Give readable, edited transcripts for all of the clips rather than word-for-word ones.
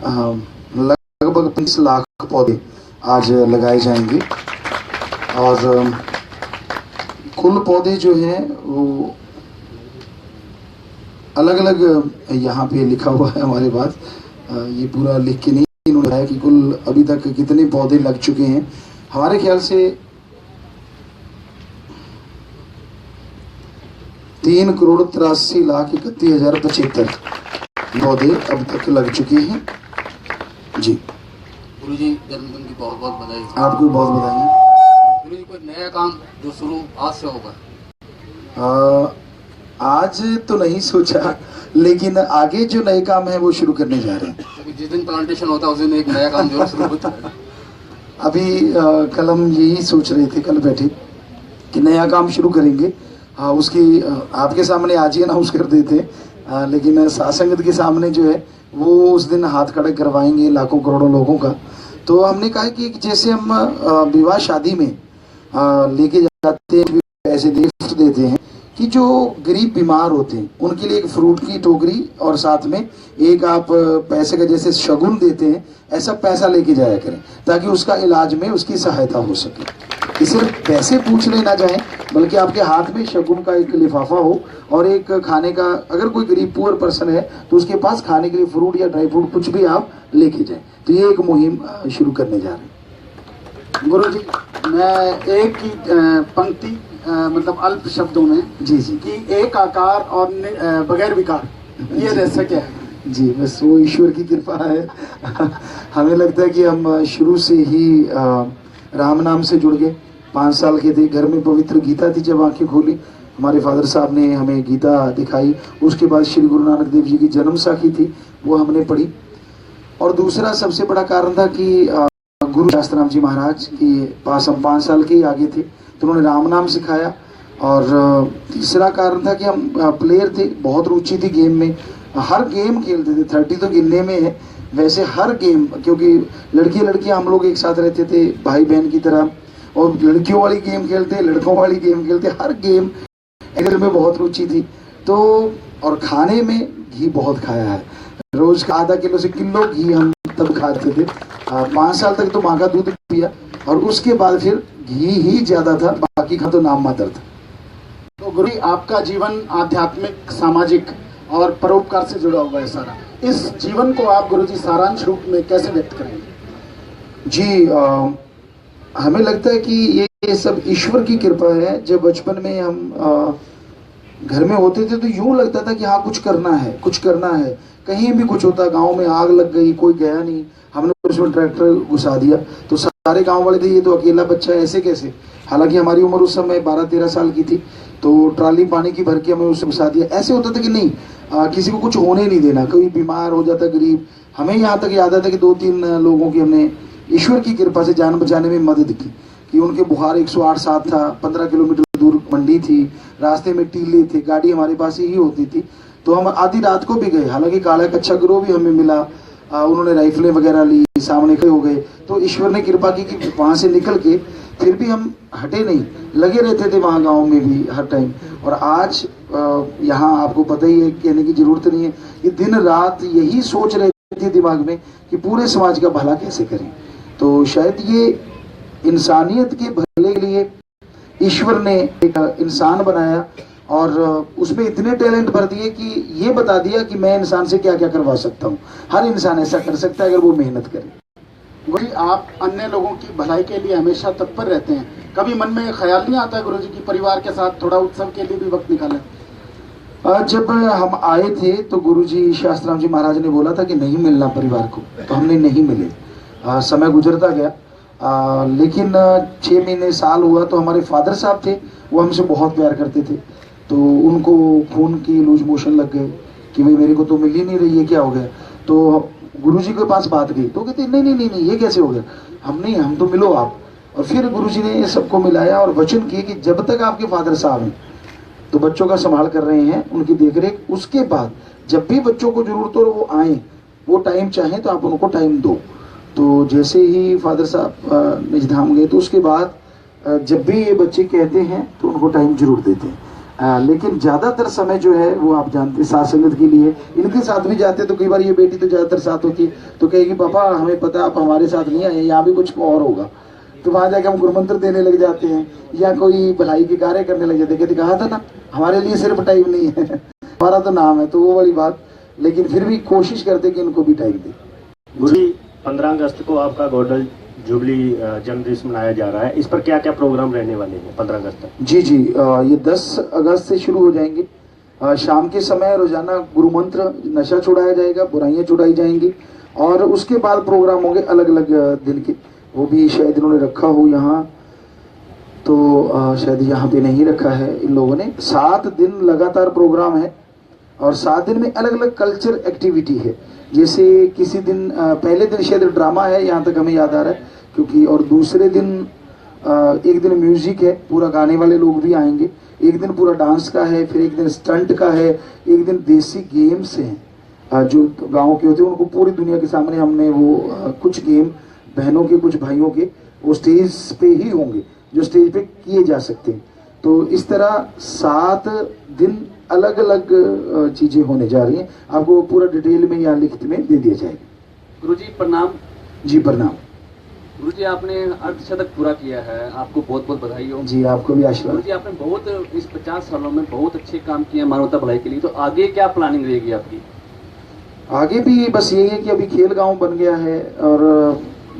लगभग 30 लाख पौधे आज लगाए जाएंगे और कुल पौधे जो हैं वो अलग अलग यहाँ पे लिखा हुआ है हमारे पास। ये पूरा लिख के नहीं इन्होंने बताया कि कुल अभी तक कितने पौधे लग चुके हैं। हमारे ख्याल से 3,83,31,075 पौधे अब तक लग चुके हैं। जी गुरुजी, जन्मदिन की बहुत बहुत बधाई। आपको बहुत बधाई। गुरुजी, कोई नया काम जो शुरू आज से होगा? आज तो नहीं सोचा, लेकिन आगे जो नए काम है वो शुरू करने जा रहे हैं। जिस दिन प्लांटेशन होता है उस दिन एक नया काम जरूर शुरू होता है। अभी कल हम यही सोच रहे थे, कल बैठे कि नया काम शुरू करेंगे। हाँ, उसकी आपके सामने आज ही अनाउंस कर देते, लेकिन सासंगत के सामने जो है वो उस दिन हाथ खड़े करवाएंगे लाखों करोड़ों लोगों का। तो हमने कहा कि जैसे हम विवाह शादी में लेके जाते हैं, पैसे गिफ्ट देते हैं, कि जो गरीब बीमार होते हैं उनके लिए एक फ्रूट की टोकरी और साथ में एक आप पैसे का जैसे शगुन देते हैं, ऐसा पैसा लेके जाया करें ताकि उसका इलाज में उसकी सहायता हो सके। कि सिर्फ पैसे पूछ लेना जाए, बल्कि आपके हाथ में शगुन का एक लिफाफा हो और एक खाने का, अगर कोई गरीब पुअर पर्सन है तो उसके पास खाने के लिए फ्रूट या ड्राई फ्रूट कुछ भी आप लेके जाएं। तो ये एक मुहिम शुरू करने जा रहे हैं। गुरुजी, मैं एक ही पंक्ति मतलब अल्प शब्दों में जी जी कि एक आकार और बगैर विकार, ये रहस्य क्या है? जी, बस वो ईश्वर की कृपा है। हमें लगता है कि हम शुरू से ही राम नाम से जुड़ गए। 5 साल के थे, घर में पवित्र गीता थी, जब आंखें खोली हमारे फादर साहब ने हमें गीता दिखाई। उसके बाद श्री गुरु नानक देव जी की जन्म साखी थी, वो हमने पढ़ी। और दूसरा सबसे बड़ा कारण था कि गुरु शास्त्राम जी महाराज के पास हम 5 साल के ही आगे थे, तो उन्होंने राम नाम सिखाया। और तीसरा कारण था कि हम प्लेयर थे, बहुत रुचि थी गेम में, हर गेम खेलते थे। 30 तो गिनने में है, वैसे हर गेम, क्योंकि लड़के लड़कियां हम लोग एक साथ रहते थे भाई बहन की तरह, और लड़कियों वाली गेम खेलते, लड़कों वाली गेम खेलते, हर गेम में बहुत रुचि थी। तो और खाने में घी बहुत खाया है, रोज का आधा किलो से किलो घी हम तब खाते थे। 5 साल तक तो माँ का दूध पिया और उसके बाद फिर घी ही ज्यादा था, बाकी का तो नाम मात्र था। तो गुरु जी, आपका जीवन आध्यात्मिक, सामाजिक और परोपकार से जुड़ा हुआ है सारा। इस जीवन को आप गुरुजी सारांश रूप में कैसे व्यक्त करेंगे? जी, हमें लगता है कि ये सब ईश्वर की कृपा है। जब बचपन में हम घर में होते थे तो यूं लगता था कि हाँ कुछ करना है, कुछ करना है। कहीं भी कुछ होता, गांव में आग लग गई, कोई गया नहीं, हमने उसमें ट्रैक्टर घुसा दिया तो सारे गांव वाले थे ये तो अकेला बच्चा है, ऐसे कैसे। हालांकि हमारी उम्र उस समय 12-13 साल की थी, तो ट्राली पानी की भर के हमें उससे घुसा दिया। ऐसे होता था कि नहीं, किसी को कुछ होने नहीं देना, कोई बीमार हो जाता गरीब। हमें यहाँ तक याद आता कि 2-3 लोगों की हमने ईश्वर की कृपा से जान बचाने में मदद की, कि उनके बुखार 108-7 था, 15 किलोमीटर दूर मंडी थी, रास्ते में टीले थे, गाड़ी हमारे पास ही होती थी, तो हम आधी रात को भी गए। हालांकि काला कच्चा गिरोह भी हमें मिला, उन्होंने राइफलें वगैरह ली, सामने खड़े हो गए। तो ईश्वर ने कृपा की कि वहाँ से निकल के फिर भी हम हटे नहीं, लगे रहते थे वहाँ गांव में भी हर टाइम। और आज यहाँ आपको पता ही है, कहने की जरूरत नहीं है कि दिन रात यही सोच रहे थे दिमाग में कि पूरे समाज का भला कैसे करें। तो शायद ये इंसानियत के भले के लिए ईश्वर ने एक इंसान बनाया और उसमें इतने टैलेंट भर दिए कि ये बता दिया कि मैं इंसान से क्या क्या करवा सकता हूँ। हर इंसान ऐसा कर सकता है अगर वो मेहनत करे। गुरुजी, आप अन्य लोगों की भलाई के लिए हमेशा तत्पर रहते हैं, कभी मन में ख्याल नहीं आता है गुरुजी की परिवार के साथ थोड़ा उत्सव के लिए भी वक्त निकालें? जब हम आए थे तो गुरुजी शास्त्राम जी महाराज ने बोला था कि नहीं मिलना परिवार को, तो हमने नहीं मिले। समय गुजरता गया, लेकिन 6 महीने साल हुआ तो हमारे फादर साहब थे, वो हमसे बहुत प्यार करते थे। तो उनको खून की लूज मोशन लग गए कि भाई मेरे को तो मिल ही नहीं रही है, क्या हो गया। तो गुरुजी के पास बात गई तो कहते नहीं नहीं नहीं नहीं ये कैसे हो गया, हम तो मिलो आप। और फिर गुरुजी ने सबको मिलाया और वचन किए कि जब तक आपके फादर साहब हैं तो बच्चों का संभाल कर रहे हैं, उनकी देखरेख, उसके बाद जब भी बच्चों को जरूरत हो वो आए, वो टाइम चाहें तो आप उनको टाइम दो। तो जैसे ही फादर साहब निजधाम गए तो उसके बाद जब भी ये बच्चे कहते हैं तो उनको टाइम जरूर देते हैं। लेकिन ज्यादातर समय जो है वो आप जानते हैं साथ संगत के लिए। इनके साथ भी जाते तो कई बार ये बेटी तो ज्यादातर साथ होती है, तो कहेगी पापा हमें पता है आप हमारे साथ नहीं आए, यहाँ भी कुछ और होगा। तो वहां जाके हम गुरुमंत्र देने लग जाते हैं या कोई भलाई के कार्य करने लग जाते हैं। कहते कहा था ना हमारे लिए सिर्फ टाइम नहीं है हमारा तो नाम है, तो वो वाली बात। लेकिन फिर भी कोशिश करते कि इनको भी टाइम दे। गुरु जी 15 अगस्त को आपका गोल्डन जुबली जन्मदिवस मनाया जा रहा है, इस पर क्या क्या प्रोग्राम रहने वाले हैं 15 अगस्त तक? जी जी, ये 10 अगस्त से शुरू हो जाएंगे। शाम के समय रोजाना गुरु मंत्र नशा छुड़ाया जाएगा, बुराइयां छुड़ाई जाएंगी, और उसके बाद प्रोग्राम होंगे अलग अलग दिन के। वो भी शायद इन्होंने रखा हो यहाँ, तो शायद यहाँ पे नहीं रखा है इन लोगों ने। 7 दिन लगातार प्रोग्राम है और 7 दिन में अलग अलग कल्चर एक्टिविटी है। जैसे किसी दिन पहले दिन शायद ड्रामा है, यहाँ तक हमें याद आ रहा है, क्योंकि और दूसरे दिन एक दिन म्यूजिक है, पूरा गाने वाले लोग भी आएंगे। एक दिन पूरा डांस का है, फिर एक दिन स्टंट का है, एक दिन देसी गेम्स हैं जो गाँव के होते हैं उनको पूरी दुनिया के सामने हमने वो कुछ गेम बहनों के कुछ भाइयों के वो स्टेज पे ही होंगे जो स्टेज पे किए जा सकते हैं। तो इस तरह 7 दिन अलग अलग चीजें होने जा रही हैं। आपको पूरा डिटेल में यहाँ लिखित में दे दिया जाएगा। गुरुजी प्रणाम। जी प्रणाम। गुरुजी आपने अर्धशतक पूरा किया है, आपको बहुत बहुत बधाई हो। जी आपको भी आशीर्वाद। गुरुजी आपने बहुत इस 50 सालों में बहुत अच्छे काम किए मानवता भलाई के लिए, तो आगे क्या प्लानिंग रहेगी आपकी? आगे भी बस यही है कि अभी खेल गांव बन गया है और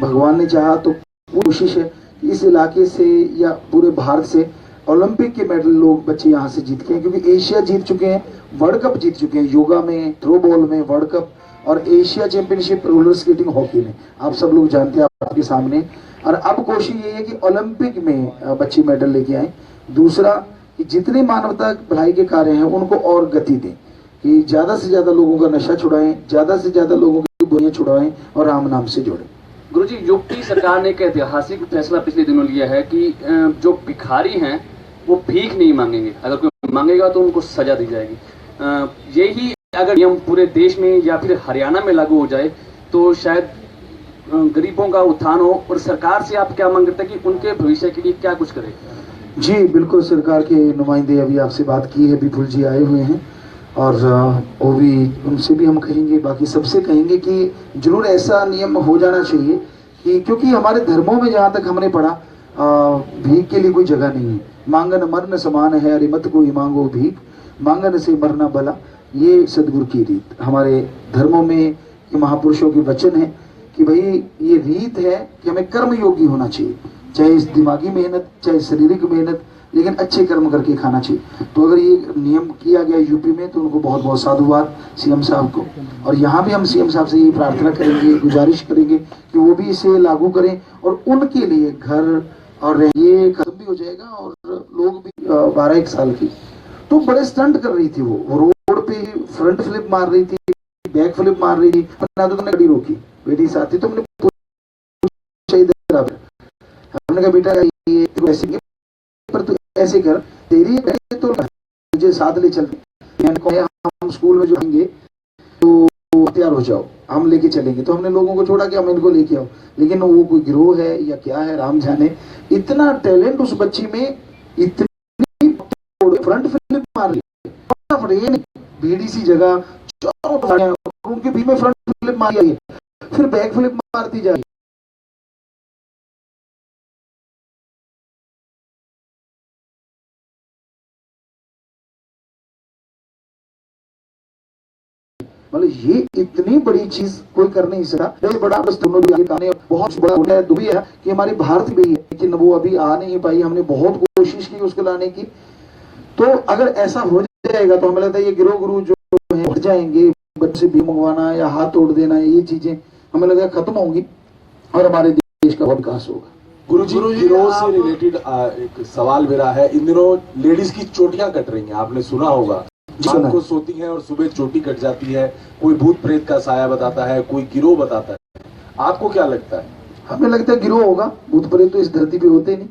भगवान ने चाहा तो कोशिश है कि इस इलाके से या पूरे भारत से ओलंपिक के मेडल लोग बच्चे यहाँ से जीत के हैं, क्योंकि एशिया जीत चुके हैं, वर्ल्ड कप जीत चुके हैं, योगा में, थ्रो बॉल में वर्ल्ड कप, और Asia championship roller skating hockey में आप सब लोग जानते हैं आपके सामने। और अब कोशिश ये है कि ओलंपिक में बच्चे मेडल लेके आए। दूसरा कि जितने मानवता भलाई के कार्य हैं उनको और गति दें, कि ज्यादा से ज्यादा लोगों का नशा छुड़ाएं, ज्यादा से ज्यादा लोगों की बुराइयां छुड़ाएं और राम नाम से जोड़ें। गुरुजी यूपी सरकार ने एक ऐतिहासिक फैसला पिछले दिनों लिया है कि जो भिखारी हैं वो भीख नहीं मांगेंगे, अगर कोई मांगेगा तो उनको सजा दी जाएगी। यही अगर नियम पूरे देश में या फिर हरियाणा में लागू हो जाए तो शायद गरीबों का उत्थान हो। और सरकार से आप क्या मांग करते हैं कि उनके भविष्य के लिए क्या कुछ करें? जी बिल्कुल, सरकार के नुमाइंदे अभी आपसे बात की है, विपुल जी आए हुए हैं और वो भी उनसे भी हम कहेंगे, बाकी सबसे कहेंगे कि जरूर ऐसा नियम हो जाना चाहिए कि क्योंकि हमारे धर्मों में जहाँ तक हमने पढ़ा भीख के लिए कोई जगह नहीं है। मांगन मरण समान है, अरे मत कोई मांगो भीख, मांगन से मरना भला, ये सदगुरु की रीत। हमारे धर्मों में ये महापुरुषों के वचन है कि भाई ये रीत है कि हमें कर्म योगी होना चाहिए, चाहे इस दिमागी मेहनत चाहे शारीरिक मेहनत, लेकिन अच्छे कर्म करके खाना चाहिए। तो अगर ये नियम किया गया यूपी में तो उनको बहुत बहुत साधुवाद सीएम साहब को। और यहाँ भी हम सीएम साहब से यही प्रार्थना करेंगे, गुजारिश करेंगे कि वो भी इसे लागू करें और उनके लिए घर और ये खत्म भी हो जाएगा। और लोग भी 12-1 साल की तो बड़े स्टंट कर रही थी, वो रोड पे फ्रंट फ्लिप मार रही थी, बैक फ्लिप मार रही थी, तो तुमने गाड़ी रोकी, बेटी साथ थी, तुमने हमने कहा बेटा ये ऐसे पर तू ऐसे कर, तेरी तो मुझे साथ ले चलते, हम स्कूल में जो आएंगे तो तैयार हो जाओ, हम लेके चलेंगे। तो हमने लोगों को छोड़ा कि हम इनको लेके आओ, लेकिन वो कोई गिरोह है या क्या है राम जाने। इतना टैलेंट उस बच्ची में, इतनी फ्रंट फ्लिप मार रही, भीड़ी सी जगह उनके बीच में फ्रंट फ्लिप मार रही है, फिर बैक फ्लिप मारती जा रही है। मतलब ये इतनी बड़ी चीज कोई कर नहीं सकता। बहुत बड़ा बहुत बड़ा दुबई है कि हमारी भारत भी है, लेकिन वो अभी आ नहीं पाई। हमने बहुत कोशिश की उसको लाने की। तो अगर ऐसा हो जाएगा तो हमें लगता है ये गिरोह गुरु जो है बढ़ जाएंगे, बच्चे भी मंगवाना या हाथ तोड़ देना, ये चीजें हमें लगा खत्म होंगी और हमारे देश का बहुत विकास होगा। गुरुजी गिरोह से रिलेटेड एक सवाल मेरा है, इन दिनों लेडीज की चोटियां कट रही हैं, आपने सुना होगा, शाम को सोती हैं और सुबह चोटी कट जाती है, कोई भूत प्रेत का साया बताता है, कोई गिरोह बताता है, आपको क्या लगता है? हमें लगता है गिरोह होगा, भूत प्रेत तो इस धरती पे होते नहीं,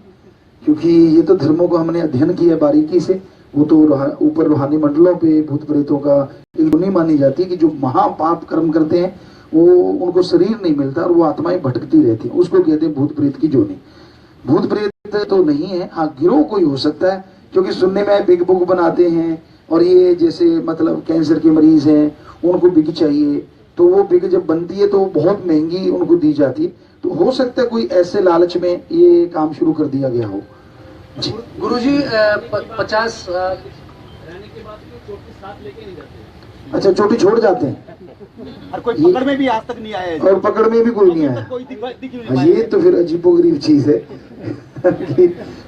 क्योंकि ये तो धर्मों को हमने अध्ययन किया बारीकी से। वो तो ऊपर रूहानी मंडलों पे भूत प्रेतों का एक नहीं मानी जाती कि जो महापाप कर्म करते हैं वो उनको शरीर नहीं मिलता और वो आत्माएं भटकती रहती हैं, उसको कहते हैं भूत प्रेत की जोनी। भूत प्रेत तो नहीं है, हाँ गिरोह कोई हो सकता है, क्योंकि सुनने में आए बिग बुक बनाते हैं और ये जैसे मतलब कैंसर के मरीज हैं उनको बिग चाहिए, तो वो बिग जब बनती है तो वो बहुत महंगी उनको दी जाती है। तो हो सकता है कोई ऐसे लालच में ये काम शुरू कर दिया गया हो। जी गुरुजी 50 अच्छा, चोटी छोड़ जाते हैं और कोई पकड़ में भी आज तक नहीं आया है। और पकड़ में भी कोई नहीं आया। कोई दिख नहीं हाँ, ये तो फिर अजीबोगरीब चीज है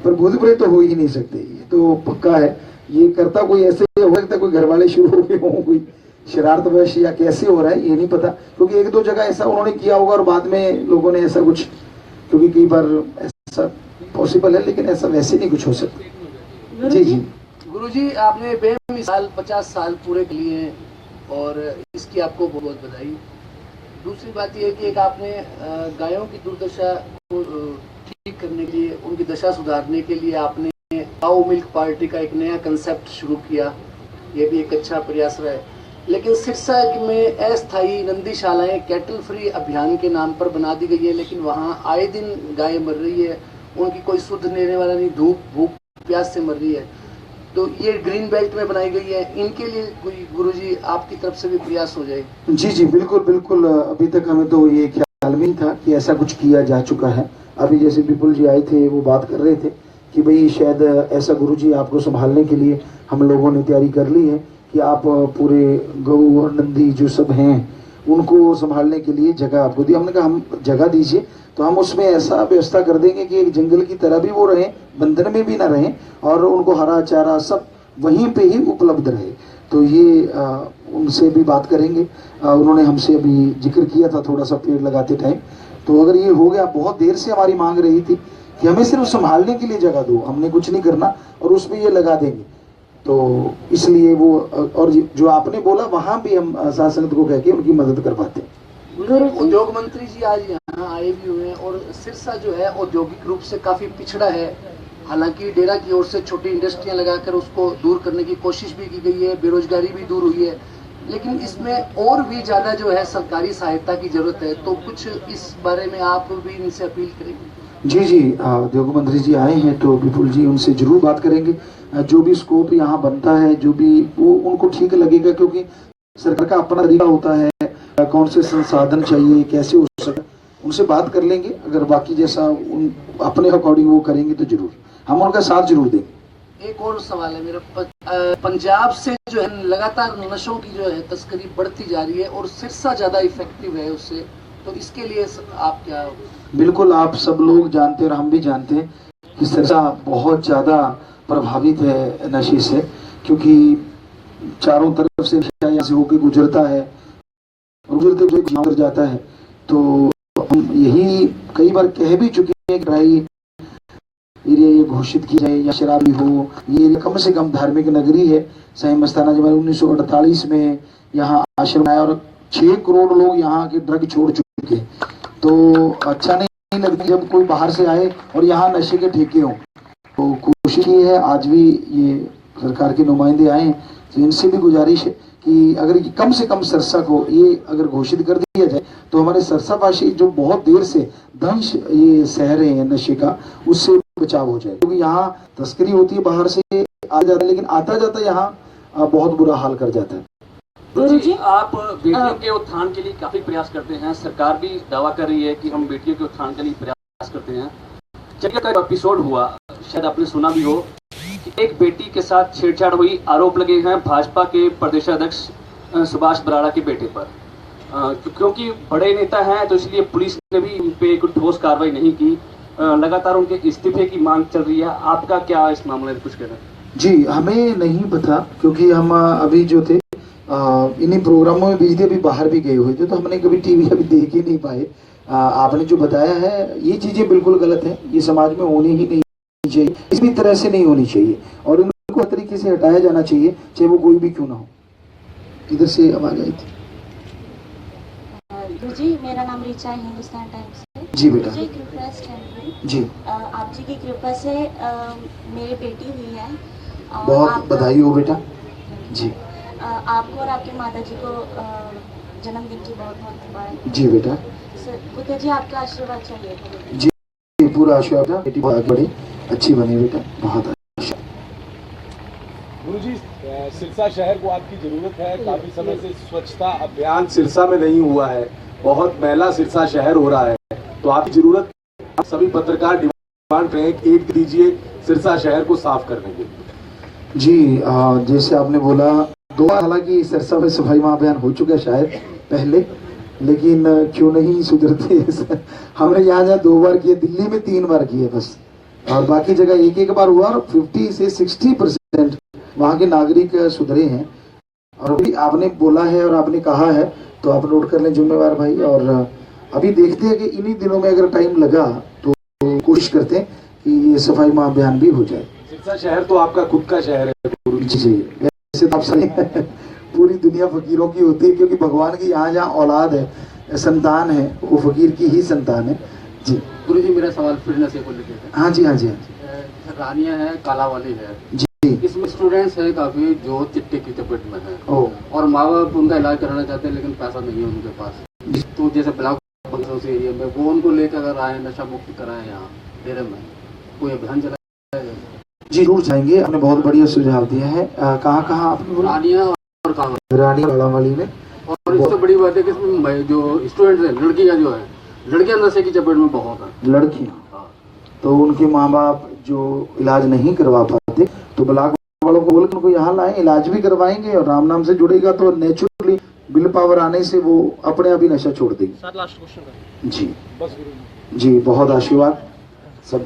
पर भूत प्रेत तो हो ही नहीं सकते, ये तो पक्का है। ये करता कोई ऐसे हो सकता है, कोई घर वाले शुरू हो गए हों, कोई शरारतवश या कैसे हो रहा है ये नहीं पता, क्योंकि एक दो जगह ऐसा उन्होंने किया होगा और बाद में लोगों ने ऐसा कुछ, क्योंकि कई बार ऐसा पॉसिबल है, लेकिन ऐसा वैसे नहीं कुछ हो सकता। जी जी गुरुजी, आपने बेमिसाल 50 साल पूरे किए हैं और इसकी आपको बहुत बहुत बधाई। दूसरी बात यह है कि एक आपने गायों की दुर्दशा को ठीक करने के लिए, उनकी दशा सुधारने के लिए आपने काऊ मिल्क पार्टी का एक नया कंसेप्ट शुरू किया, ये भी एक अच्छा प्रयास रहा है। लेकिन सिरसा में अस्थायी नंदीशालाएं कैटल फ्री अभियान के नाम पर बना दी गई है, लेकिन वहाँ आए दिन गाय मर रही है, उनकी कोई शुद्ध लेने वाला नहीं, धूप भूख प्यास से मर रही है। तो ये ग्रीन बेल्ट में बनाई गई है, इनके लिए कोई गुरुजी आपकी तरफ से भी प्रयास हो जाए? जी जी बिल्कुल बिल्कुल। अभी तक हमें तो ये ख्याल में ही था कि ऐसा कुछ किया जा चुका है। अभी जैसे विपुल जी आए थे वो बात कर रहे थे कि भाई शायद ऐसा गुरुजी आपको संभालने के लिए हम लोगों ने तैयारी कर ली है कि आप पूरे गऊ और नंदी जो सब हैं उनको संभालने के लिए जगह आपको दी। हमने कहा हम जगह दीजिए तो हम उसमें ऐसा व्यवस्था कर देंगे कि एक जंगल की तरह भी वो रहें, बंधन में भी ना रहें, और उनको हरा चारा सब वहीं पे ही उपलब्ध रहे। तो ये उनसे भी बात करेंगे। उन्होंने हमसे अभी जिक्र किया था थोड़ा सा पेड़ लगाते टाइम, तो अगर ये हो गया, बहुत देर से हमारी मांग रही थी कि हमें सिर्फ संभालने के लिए जगह दो, हमने कुछ नहीं करना और उसमें ये लगा देंगे। तो इसलिए वो, और जो आपने बोला वहाँ भी हम शासन को कह के उनकी मदद करवाते हैं। उद्योग मंत्री जी आज यहाँ आए भी हुए हैं और सिरसा जो है औद्योगिक रूप से काफी पिछड़ा है। हालांकि डेरा की ओर से छोटी इंडस्ट्रियां लगाकर उसको दूर करने की कोशिश भी की गई है, बेरोजगारी भी दूर हुई है, लेकिन इसमें और भी ज्यादा जो है सरकारी सहायता की जरूरत है। तो कुछ इस बारे में आप भी इनसे अपील करेंगे? जी जी, उद्योग मंत्री जी आए हैं तो विपुल जी उनसे जरूर बात करेंगे। जो भी स्कोप यहाँ बनता है, जो भी वो उनको ठीक लगेगा, क्योंकि सरकार का अपना तरीका होता है, कौन से संसाधन चाहिए, कैसे हो सके, उनसे बात कर लेंगे। अगर बाकी जैसा उन अपने अकॉर्डिंग वो करेंगे तो जरूर हम उनका साथ जरूर देंगे। एक और सवाल है मेरा, पंजाब से जो है लगातार नशों की जो है तस्करी बढ़ती जा रही है और सिरसा ज्यादा इफेक्टिव है उससे, तो इसके लिए आप क्या? बिल्कुल, आप सब लोग जानते हैं और हम भी जानते हैं कि सिरसा बहुत ज़्यादा प्रभावित है नशे से, क्योंकि चारों तरफ से नशा यहाँ से होकर गुजरता है, गुजरते गुजर जाता है। तो हम यही कई बार कह भी चुके हैं कि ड्राई एरिया ये घोषित की जाए या शराबी हो, ये कम से कम धार्मिक नगरी है। साईं मस्ताना जी 1948 में यहाँ आश्रम आया और 6 करोड़ लोग यहाँ के ड्रग छोड़ चुके हैं। तो अच्छा नहीं लगता जब कोई बाहर से आए और यहाँ नशे के ठेके हों। तो कोशिश ये है, आज भी ये सरकार के नुमाइंदे आए हैं, तो इनसे भी गुजारिश है कि अगर कम से कम सिरसा को ये अगर घोषित कर दिया जाए तो हमारे सिरसावासी जो बहुत देर से दंश ये सह रहे हैं नशे का, उससे बचाव हो जाए। क्योंकि यहाँ तस्करी होती है, बाहर से आ जाता है, लेकिन आता जाता यहाँ बहुत बुरा हाल कर जाता है। गुरुजी, आप बेटियों के उत्थान के लिए काफी प्रयास करते हैं, सरकार भी दावा कर रही है कि हम बेटियों के उत्थान के लिए प्रयास करते हैं। जब का एपिसोड हुआ, शायद आपने सुना भी हो कि एक बेटी के साथ छेड़छाड़ हुई, आरोप लगे हैं भाजपा के प्रदेशाध्यक्ष सुभाष बराड़ा के बेटे पर। क्योंकि बड़े नेता हैं तो इसलिए पुलिस ने भी उन पे कोई ठोस कार्रवाई नहीं की, लगातार उनके इस्तीफे की मांग चल रही है। आपका क्या इस मामले में कुछ कहना है? जी, हमें नहीं पता, क्योंकि हम अभी जो थे इन्हीं प्रोग्रामों में बिजली अभी बाहर भी गए हुए थे, तो हमने कभी टीवी अभी देख ही नहीं पाए। आपने जो बताया है ये चीजें बिल्कुल गलत है, ये समाज में होनी ही नहीं चाहिए, इसी तरह से नहीं होनी चाहिए और इनको हर तरीके से हटाया जाना चाहिए, चाहे वो कोई भी क्यों ना हो। इधर से आवाज आई थी। जी, मेरा नाम रिचा है, हिंदुस्तान टाइम्स से। जी बेटा। मुझे एक रिक्वेस्ट है जी, आप जी की कृपा से मेरी बेटी हुई है। बहुत बधाई हो बेटा। जी, आपको और आपके माता जी को जन्मदिन की बहुत बहुत मुबारक। जी बेटा। बुद्ध जी, आपका आशीर्वाद चाहिए। जी, पूरा आशीर्वाद, बेटी बहुत बड़ी अच्छी बनी बेटा, बहुत अच्छा। गुरुजी, सिरसा शहर को आपकी जरूरत है। काफी समय से स्वच्छता अभियान सिरसा में नहीं हुआ है, बहुत मैला सिरसा शहर हो रहा है, तो आपकी जरूरत, सभी पत्रकार डिमांड रहे हैं, एक दीजिए सिरसा शहर को साफ करने के लिए। जी, जैसे आपने बोला, 2 बार हालांकि सिरसा में सफाई महाअभियान हो चुका है शायद पहले, लेकिन क्यों नहीं सुधरते। हमने यहाँ 2 बार किए, दिल्ली में 3 बार किए बस, और बाकी जगह एक बार हुआ, और 50 से 60% वहाँ के नागरिक सुधरे हैं। और अभी आपने बोला है और आपने कहा है, तो आप नोट कर लें जिम्मेवार भाई। और अभी देखते हैं कि इन्हीं दिनों में अगर टाइम लगा तो कोशिश करते हैं कि ये सफाई महाअभियान भी हो जाए। सिरसा शहर तो आपका खुद का शहर है गुरुजी। जी, वैसे तो आप सही पूरी दुनिया फकीरों की होती है, क्योंकि भगवान की यहाँ जहाँ औलाद है, संतान है, वो फकीर की ही संतान है। जी गुरुजी, मेरा सवाल फिटनेस को लेकर है। हाँ जी, हाँ जी, हाँ जी। रानियां है, कालावाली है जी, इसमें स्टूडेंट्स है काफी जो चिट्टे की चपेट में है, ओह, और माँ बाप उनका इलाज कराना चाहते हैं लेकिन पैसा नहीं है उनके पास। तो जैसे ब्लॉक से एरिया में वो उनको लेकर अगर आए, नशा मुक्त कराए यहाँ डेरे में, कोई अभियान चलाया जाए? जी जरूर जाएंगे, आपने बहुत बढ़िया सुझाव दिया है। कहाँ कहाँ आपने बोला? रानियां और कालावाली। रानी कालावाली में। और इससे बड़ी बात है कि इसमें जो स्टूडेंट्स है, लड़कियां जो है, लड़कियां नशे की चपेट में बहुत है। लड़कियाँ, तो उनके माँ बाप जो इलाज नहीं करवा पाते, तो ब्लॉक वालों को बोल के उनको यहाँ लाएं, इलाज भी करवाएंगे, और राम नाम से जुड़ेगा तो नेचुरली विल पावर आने से वो अपने आप ही नशा छोड़ देगी। जी, बस गुरुजी। जी बहुत आशीर्वाद।